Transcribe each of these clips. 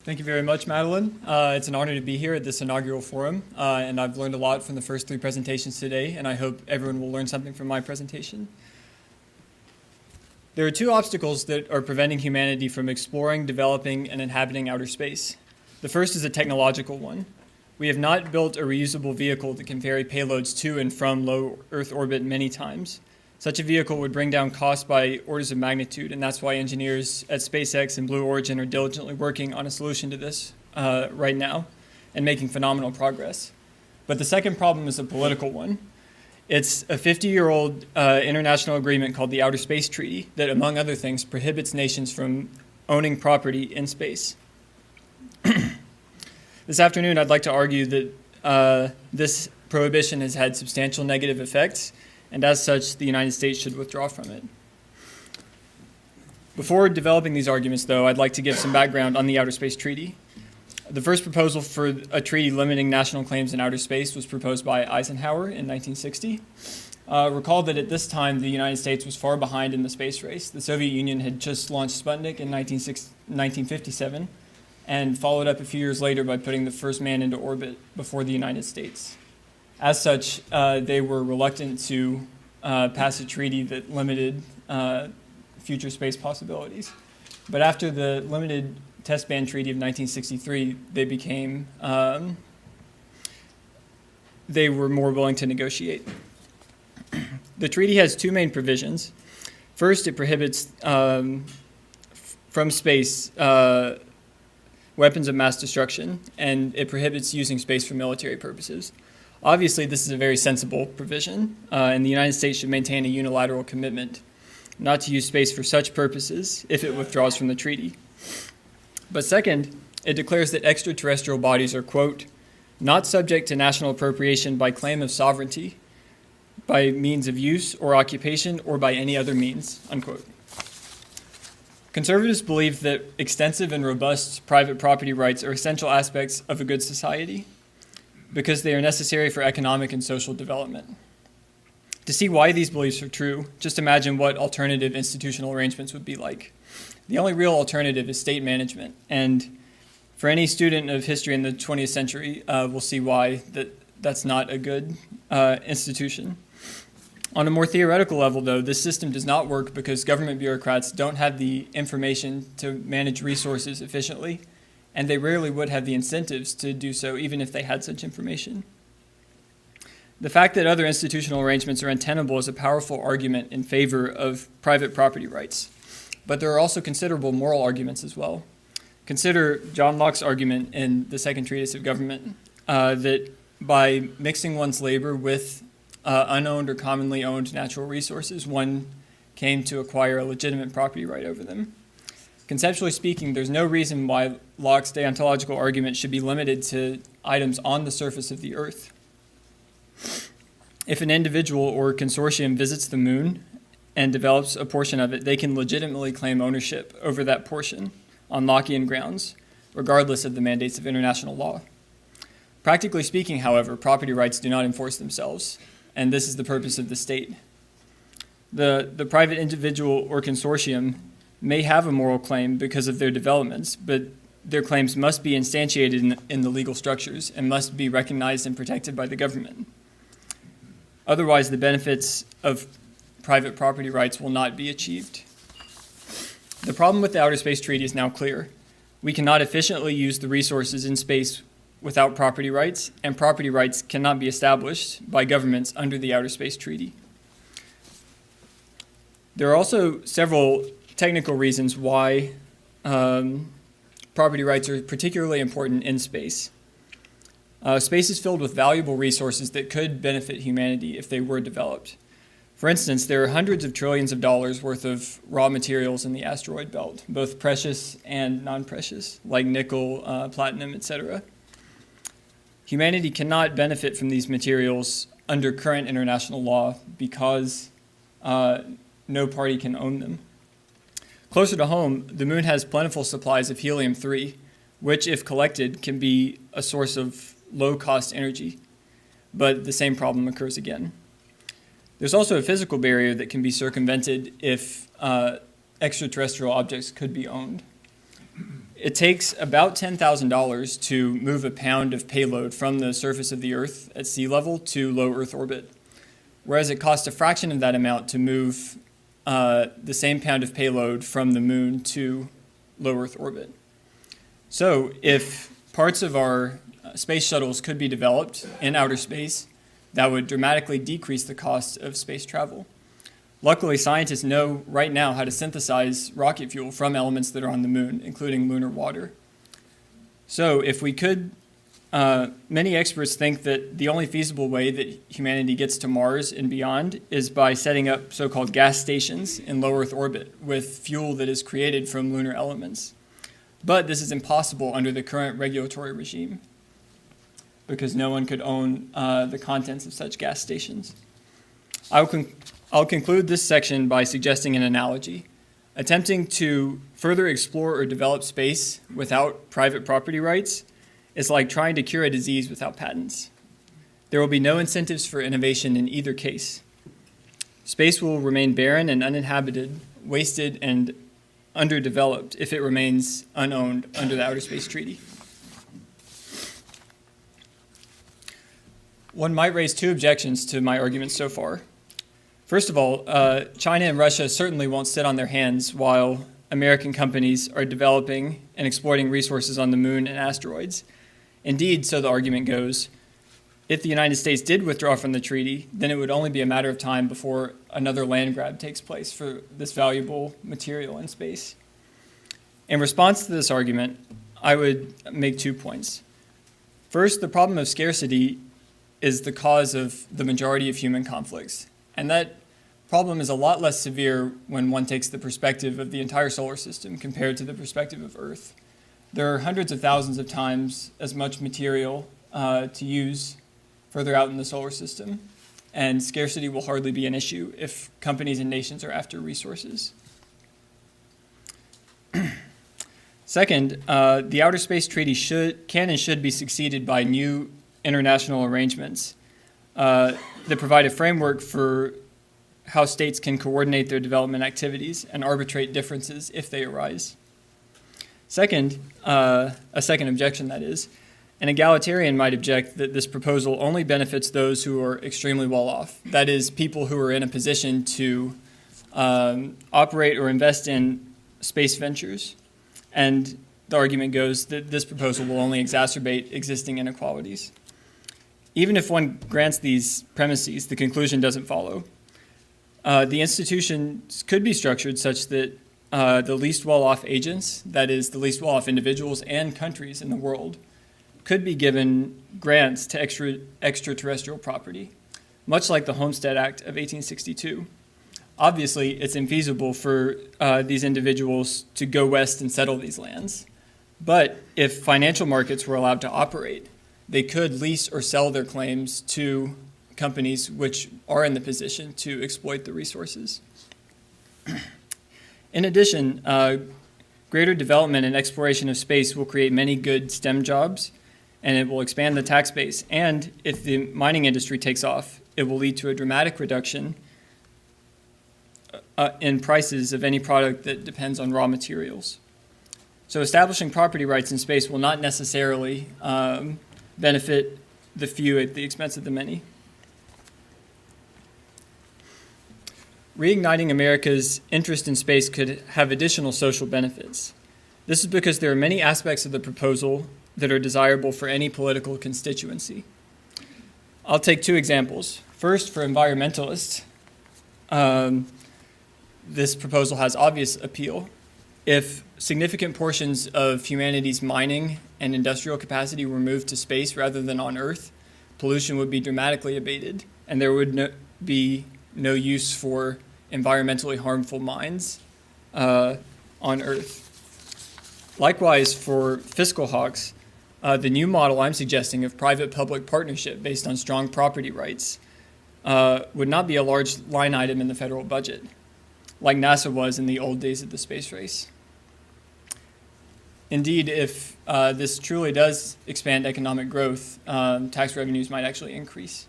Thank you very much, Madeline. It's an honor to be here at this inaugural forum, and I've learned a lot from the first three presentations today, and I hope everyone will learn something from my presentation. There are two obstacles that are preventing humanity from exploring, developing, and inhabiting outer space. The first is a technological one. We have not built a reusable vehicle that can carry payloads to and from low Earth orbit many times. Such a vehicle would bring down costs by orders of magnitude, and that's why engineers at SpaceX and Blue Origin are diligently working on a solution to this right now and making phenomenal progress. But the second problem is a political one. It's a 50-year-old international agreement called the Outer Space Treaty that, among other things, prohibits nations from owning property in space. This afternoon, I'd like to argue that this prohibition has had substantial negative effects, and as such, the United States should withdraw from it. Before developing these arguments, though, I'd like to give some background on the Outer Space Treaty. The first proposal for a treaty limiting national claims in outer space was proposed by Eisenhower in 1960. Recall that at this time, the United States was far behind in the space race. The Soviet Union had just launched Sputnik in 1957 and followed up a few years later by putting the first man into orbit before the United States. As such, they were reluctant to pass a treaty that limited future space possibilities. But after the Limited Test Ban Treaty of 1963, they were more willing to negotiate. The treaty has two main provisions. First, it prohibits from space weapons of mass destruction, and it prohibits using space for military purposes. Obviously, this is a very sensible provision, and the United States should maintain a unilateral commitment not to use space for such purposes if it withdraws from the treaty. But second, it declares that extraterrestrial bodies are, quote, not subject to national appropriation by claim of sovereignty, by means of use or occupation, or by any other means, unquote. Conservatives believe that extensive and robust private property rights are essential aspects of a good society, because they are necessary for economic and social development. To see why these beliefs are true, just imagine what alternative institutional arrangements would be like. The only real alternative is state management, and for any student of history in the 20th century, we'll see why that's not a good institution. On a more theoretical level, though, this system does not work because government bureaucrats don't have the information to manage resources efficiently, and they rarely would have the incentives to do so even if they had such information. The fact that other institutional arrangements are untenable is a powerful argument in favor of private property rights. But there are also considerable moral arguments as well. Consider John Locke's argument in the Second Treatise of Government that by mixing one's labor with unowned or commonly owned natural resources, one came to acquire a legitimate property right over them. Conceptually speaking, there's no reason why Locke's deontological argument should be limited to items on the surface of the Earth. If an individual or consortium visits the moon and develops a portion of it, they can legitimately claim ownership over that portion on Lockean grounds, regardless of the mandates of international law. Practically speaking, however, property rights do not enforce themselves, and this is the purpose of the state. The private individual or consortium may have a moral claim because of their developments, but their claims must be instantiated in the legal structures and must be recognized and protected by the government. Otherwise, the benefits of private property rights will not be achieved. The problem with the Outer Space Treaty is now clear. We cannot efficiently use the resources in space without property rights, and property rights cannot be established by governments under the Outer Space Treaty. There are also several technical reasons why property rights are particularly important in space. Space is filled with valuable resources that could benefit humanity if they were developed. For instance, there are hundreds of trillions of dollars worth of raw materials in the asteroid belt, both precious and non-precious, like nickel, platinum, etc. Humanity cannot benefit from these materials under current international law because no party can own them. Closer to home, the moon has plentiful supplies of helium-3, which, if collected, can be a source of low-cost energy. But the same problem occurs again. There's also a physical barrier that can be circumvented if extraterrestrial objects could be owned. it takes about $10,000 to move a pound of payload from the surface of the Earth at sea level to low Earth orbit, whereas it costs a fraction of that amount to move the same pound of payload from the moon to low Earth orbit. So if parts of our space shuttles could be developed in outer space, that would dramatically decrease the cost of space travel. Luckily, scientists know right now how to synthesize rocket fuel from elements that are on the moon, including lunar water. So if we could, many experts think that the only feasible way that humanity gets to Mars and beyond is by setting up so-called gas stations in low Earth orbit with fuel that is created from lunar elements. But this is impossible under the current regulatory regime because no one could own the contents of such gas stations. I'll conclude this section by suggesting an analogy. Attempting to further explore or develop space without private property rights is like trying to cure a disease without patents. There will be no incentives for innovation in either case. Space will remain barren and uninhabited, wasted and underdeveloped if it remains unowned under the Outer Space Treaty. One might raise two objections to my arguments so far. First of all, China and Russia certainly won't sit on their hands while American companies are developing and exploiting resources on the moon and asteroids. Indeed, so the argument goes, if the United States did withdraw from the treaty, then it would only be a matter of time before another land grab takes place for this valuable material in space. In response to this argument, I would make 2 points. First, the problem of scarcity is the cause of the majority of human conflicts, and that problem is a lot less severe when one takes the perspective of the entire solar system compared to the perspective of Earth. There are hundreds of thousands of times as much material to use further out in the solar system, and scarcity will hardly be an issue if companies and nations are after resources. Second, the Outer Space Treaty can and should be succeeded by new international arrangements that provide a framework for how states can coordinate their development activities and arbitrate differences if they arise. Second, a second objection that is, an egalitarian might object that this proposal only benefits those who are extremely well off, that is, people who are in a position to operate or invest in space ventures. And the argument goes that this proposal will only exacerbate existing inequalities. Even if one grants these premises, the conclusion doesn't follow. The institutions could be structured such that the least well-off agents, that is, the least well-off individuals and countries in the world, could be given grants to extraterrestrial property, much like the Homestead Act of 1862. Obviously, it's infeasible for these individuals to go west and settle these lands. But if financial markets were allowed to operate, they could lease or sell their claims to companies which are in the position to exploit the resources. In addition, greater development and exploration of space will create many good STEM jobs, and it will expand the tax base. And if the mining industry takes off, it will lead to a dramatic reduction in prices of any product that depends on raw materials. So establishing property rights in space will not necessarily benefit the few at the expense of the many. Reigniting America's interest in space could have additional social benefits. This is because there are many aspects of the proposal that are desirable for any political constituency. I'll take two examples. First, for environmentalists, this proposal has obvious appeal. If significant portions of humanity's mining and industrial capacity were moved to space rather than on Earth, pollution would be dramatically abated, and there would be no use for environmentally harmful mines on Earth. Likewise, for fiscal hawks, the new model I'm suggesting of private-public partnership based on strong property rights would not be a large line item in the federal budget, like NASA was in the old days of the space race. Indeed, if this truly does expand economic growth, tax revenues might actually increase.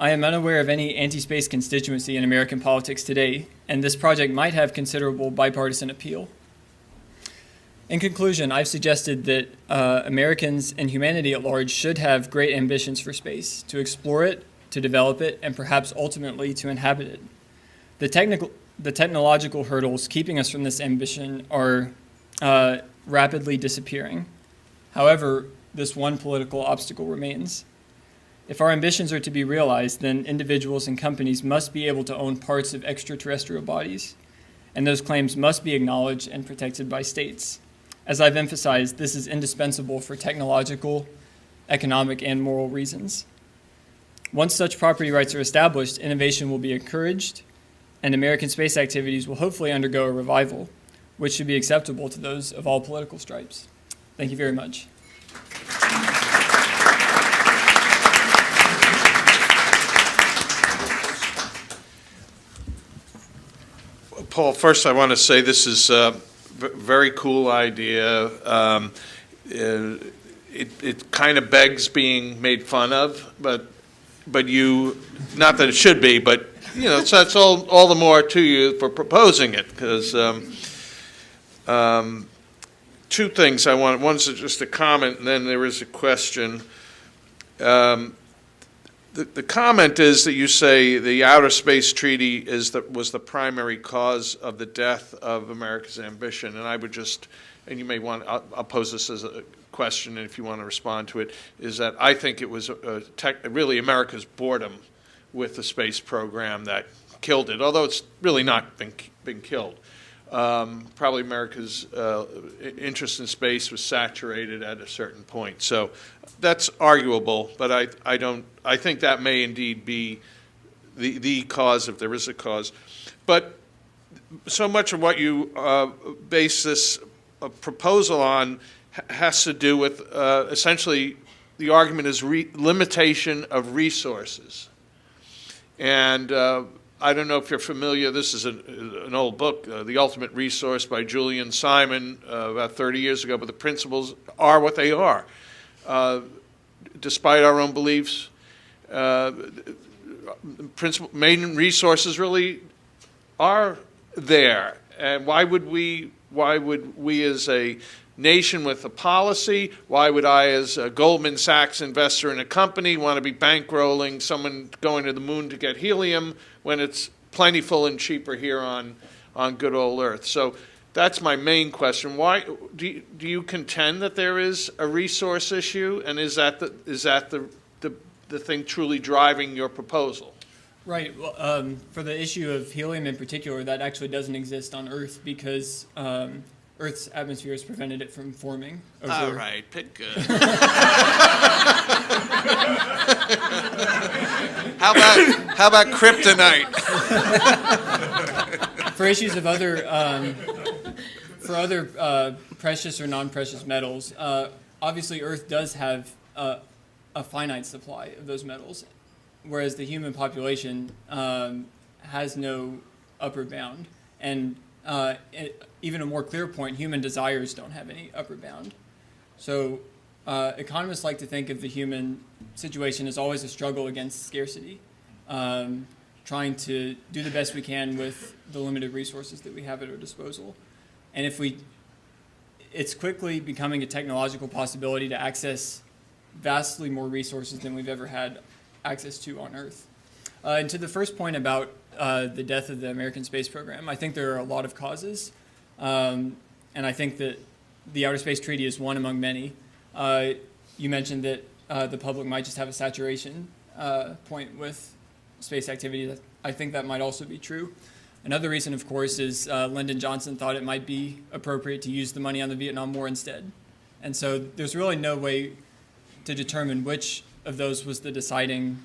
I am unaware of any anti-space constituency in American politics today, and this project might have considerable bipartisan appeal. In conclusion, I've suggested that Americans and humanity at large should have great ambitions for space, to explore it, to develop it, and perhaps ultimately to inhabit it. The technological hurdles keeping us from this ambition are rapidly disappearing. However, this one political obstacle remains. If our ambitions are to be realized, then individuals and companies must be able to own parts of extraterrestrial bodies, and those claims must be acknowledged and protected by states. As I've emphasized, this is indispensable for technological, economic, and moral reasons. Once such property rights are established, innovation will be encouraged, and American space activities will hopefully undergo a revival, which should be acceptable to those of all political stripes. Thank you very much. Paul, first I want to say this is a very cool idea. It kind of begs being made fun of, but you, not that it should be, but so that's all the more to you for proposing it, because two things I want. One's just a comment, and then there is a question. The comment is that you say the Outer Space Treaty was the primary cause of the death of America's ambition, and I would just, and you may want, I'll pose this as a question, and if you want to respond to it, is that I think it was really America's boredom with the space program that killed it, although it's really not been killed. Probably America's interest in space was saturated at a certain point. So that's arguable, but I think that may indeed be the cause, if there is a cause. But so much of what you base this proposal on has to do with essentially the argument is limitation of resources. And I don't know if you're familiar, this is an old book, The Ultimate Resource by Julian Simon, about 30 years ago, but the principles are what they are. Despite our own beliefs, main resources really are there. And why would we as a nation with a policy, why would I as a Goldman Sachs investor in a company want to be bankrolling someone going to the moon to get helium when it's plentiful and cheaper here on good old Earth? So that's my main question. Why do you contend that there is a resource issue, and is that the thing truly driving your proposal? Right. Well, for the issue of helium in particular, that actually doesn't exist on Earth because Earth's atmosphere has prevented it from forming. All right, pick good. How about kryptonite? For issues of other precious or non-precious metals, obviously Earth does have a finite supply of those metals, whereas the human population has no upper bound. And even a more clear point, human desires don't have any upper bound. So economists like to think of the human situation as always a struggle against scarcity, trying to do the best we can with the limited resources that we have at our disposal. And it's quickly becoming a technological possibility to access vastly more resources than we've ever had access to on Earth. And to the first point about the death of the American space program, I think there are a lot of causes, and I think that the Outer Space Treaty is one among many. You mentioned that the public might just have a saturation point with space activity. I think that might also be true. Another reason, of course, is Lyndon Johnson thought it might be appropriate to use the money on the Vietnam War instead. And so there's really no way to determine which of those was the deciding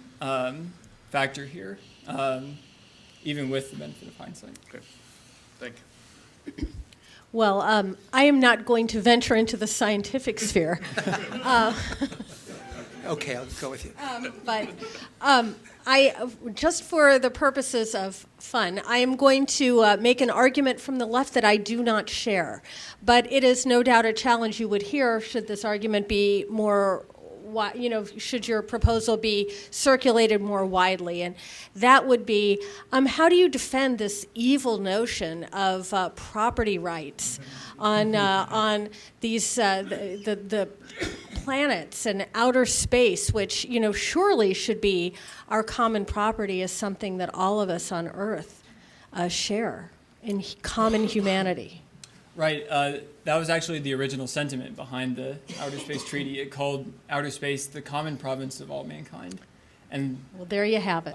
factor here, even with the benefit of hindsight. Okay, thank you. Well, I am not going to venture into the scientific sphere. Okay, I'll go with you. But I, just for the purposes of fun, I am going to make an argument from the left that I do not share. But it is no doubt a challenge you would hear should this argument be more should your proposal be circulated more widely? And that would be, how do you defend this evil notion of property rights on these the planets and outer space, which surely should be our common property, as something that all of us on Earth share in common humanity? Right. That was actually the original sentiment behind the Outer Space Treaty. It called outer space the common province of all mankind. And well, there you have it.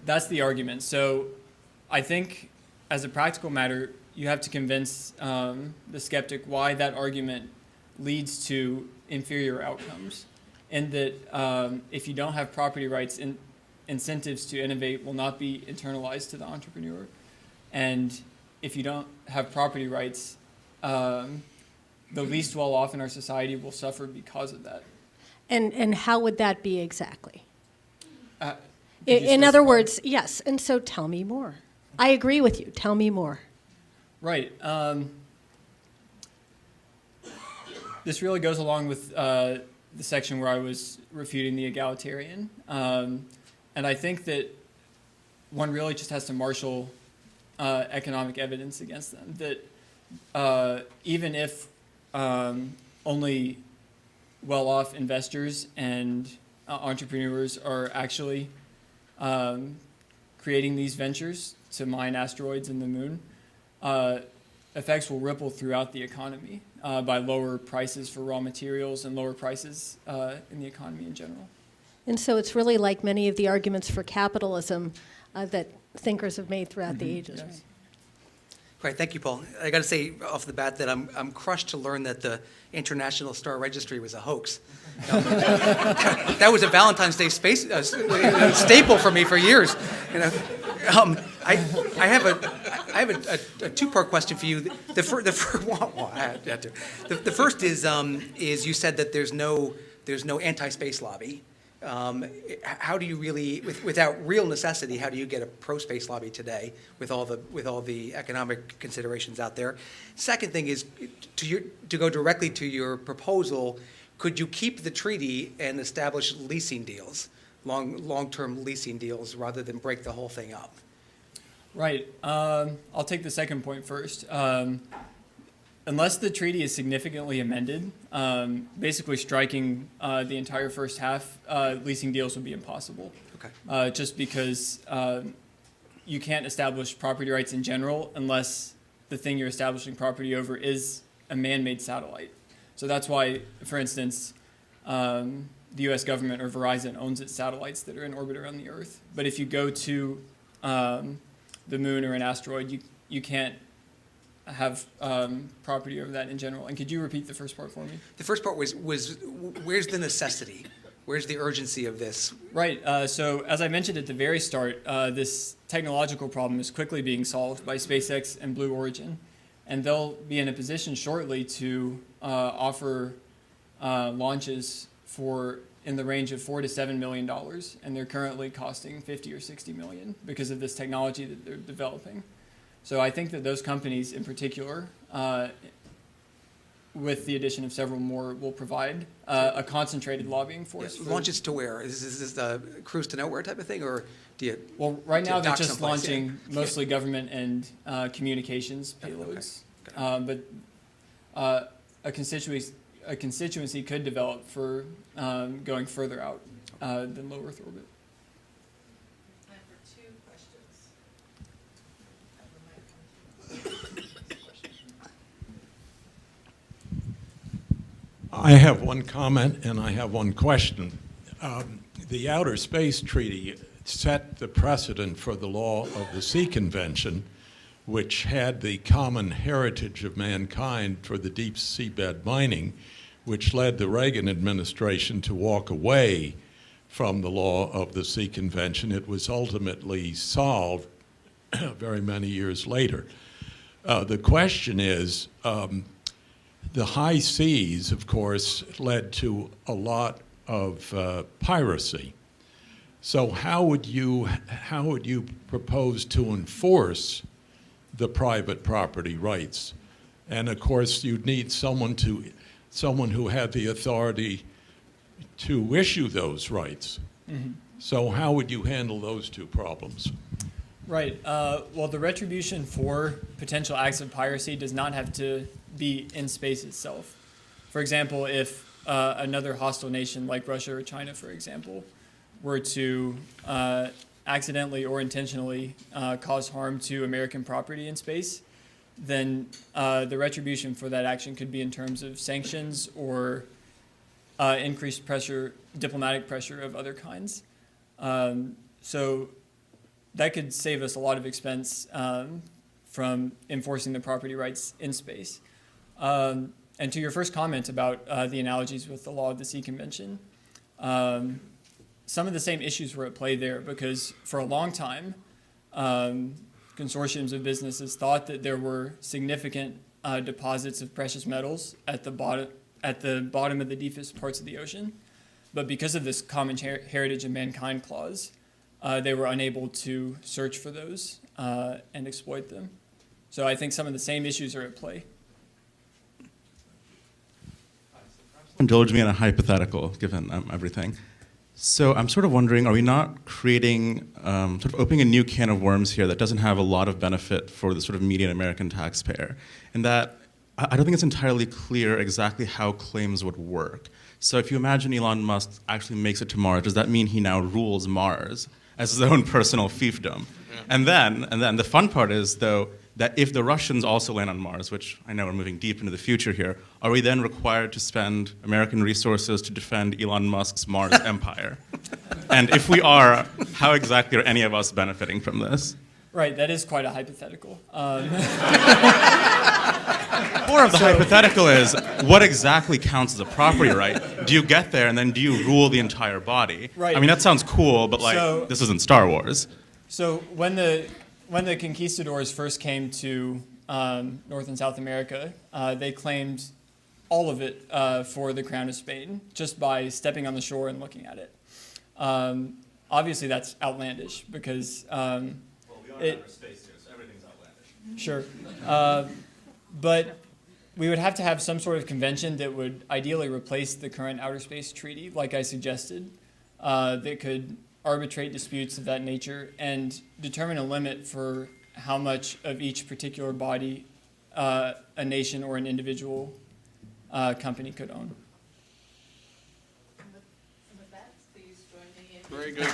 that's the argument. So I think, as a practical matter, you have to convince the skeptic why that argument leads to inferior outcomes. And that if you don't have property rights, incentives to innovate will not be internalized to the entrepreneur. And if you don't have property rights, the least well-off in our society will suffer because of that. And how would that be exactly? Could you In other specify? words, yes. And so tell me more. I agree with you. Tell me more. Right. This really goes along with the section where I was refuting the egalitarian. And I think that one really just has to marshal economic evidence against them. That even if only well-off investors and entrepreneurs are actually creating these ventures to mine asteroids in the moon, effects will ripple throughout the economy by lower prices for raw materials and lower prices in the economy in general. And so it's really like many of the arguments for capitalism that thinkers have made throughout the ages. Yes. Great, thank you, Paul. I got to say off the bat that I'm crushed to learn that the International Star Registry was a hoax. That was a Valentine's Day staple for me for years. I have a two-part question for you. The first is you said that there's no anti-space lobby. How do you really, without real necessity, how do you get a pro-space lobby today with all the economic considerations out there? Second thing is, to go directly to your proposal, could you keep the treaty and establish leasing deals, long-term leasing deals, rather than break the whole thing up? Right. I'll take the second point first. Unless the treaty is significantly amended, basically striking the entire first half, leasing deals would be impossible. Okay. Just because you can't establish property rights in general unless the thing you're establishing property over is a man-made satellite. So that's why, for instance, the U.S. government or Verizon owns its satellites that are in orbit around the Earth. But if you go to the moon or an asteroid, you can't have property over that in general. And could you repeat the first part for me? The first part was where's the necessity? Where's the urgency of this? Right. So as I mentioned at the very start, this technological problem is quickly being solved by SpaceX and Blue Origin. And they'll be in a position shortly to offer launches in the range of $4 to $7 million. And they're currently costing 50 or 60 million because of this technology that they're developing. So I think that those companies in particular, with the addition of several more, will provide a concentrated lobbying force. Yeah, launches to where? Is this the cruise to nowhere type of thing, or do you? Well, right now they're dock just someplace? launching mostly government and communications payloads. Okay. But a constituency could develop for going further out than low Earth orbit. Time for two questions. I have one comment and I have one question. The Outer Space Treaty set the precedent for the law of the Sea Convention, which had the common heritage of mankind for the deep seabed mining, which led the Reagan administration to walk away from the law of the Sea Convention. It was ultimately solved very many years later. The question is, the high seas, of course, led to a lot of piracy. So how would you propose to enforce the private property rights? And of course, you'd need someone who had the authority to issue those rights. So how would you handle those two problems? Right. Well, the retribution for potential acts of piracy does not have to be in space itself. For example, if another hostile nation like Russia or China, for example, were to accidentally or intentionally cause harm to American property in space, then the retribution for that action could be in terms of sanctions or increased pressure, diplomatic pressure of other kinds. So that could save us a lot of expense from enforcing the property rights in space. And to your first comment about the analogies with the law of the sea convention, some of the same issues were at play there because for a long time, consortiums of businesses thought that there were significant deposits of precious metals at the bottom of the deepest parts of the ocean. But because of this common heritage of mankind clause, they were unable to search for those and exploit them. So I think some of the same issues are at play. Indulge me in a hypothetical, given everything. So I'm sort of wondering, are we not creating, sort of opening a new can of worms here that doesn't have a lot of benefit for the sort of median American taxpayer? In that, I don't think it's entirely clear exactly how claims would work. So if you imagine Elon Musk actually makes it to Mars, does that mean he now rules Mars as his own personal fiefdom? Yeah. And then the fun part is, though, that if the Russians also land on Mars, which I know we're moving deep into the future here, are we then required to spend American resources to defend Elon Musk's Mars empire? And if we are, how exactly are any of us benefiting from this? Right, that is quite a hypothetical. More of the hypothetical is, what exactly counts as a property right? Do you get there and then do you rule the entire body? Right. I mean, that sounds cool, but this isn't Star Wars. So when the conquistadors first came to North and South America, they claimed all of it for the crown of Spain just by stepping on the shore and looking at it. Obviously, that's outlandish because we are in outer space here, so everything's outlandish. Sure, but we would have to have some sort of convention that would ideally replace the current outer space treaty, like I suggested, that could arbitrate disputes of that nature and determine a limit for how much of each particular body a nation or an individual company could own. And with that, please join me in. Very good.